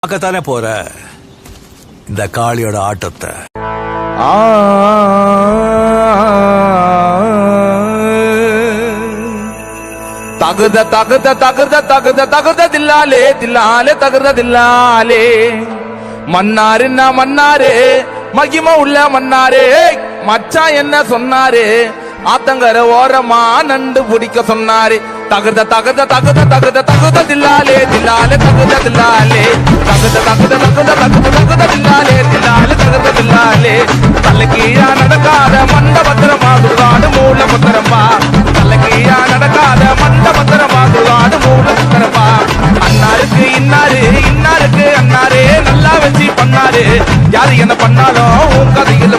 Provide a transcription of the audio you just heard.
பார்க்கத்தானே போற இந்த காளியோட ஆட்டத்தை. தகுத தகுத தகுத தகுத தகுத தில்லாலே தில்லாலே தகுத தில்லாலே மன்னாரு மன்னாரே மகிம உள்ள மன்னாரே மச்சான் என்ன சொன்னாரு ஆத்தங்கர ஓரமா நண்டு பிடிக்க சொன்னாரு தகுத தகுத தகுத தகுத தகுத தில்லாலே தில்லாலே தகுத தில்லாலே தகுத தகுத தகுத தகுத தகுத தில்லாலே தில்லாலே தகுத தில்லாலே தலக்கீழா நடக்காத மண்ட பத்திரமா துர்காடு மூல பத்திரமா தலக்கீழா நடக்காத மண்ட பத்திரமா துர்காடு மூல பத்திரமா அண்ணாருக்கு இன்னாரு இன்னாருக்கு அண்ணாரே நல்லா வச்சு பண்ணாரு யாரு என்ன பண்ணாலும் உன் கதையில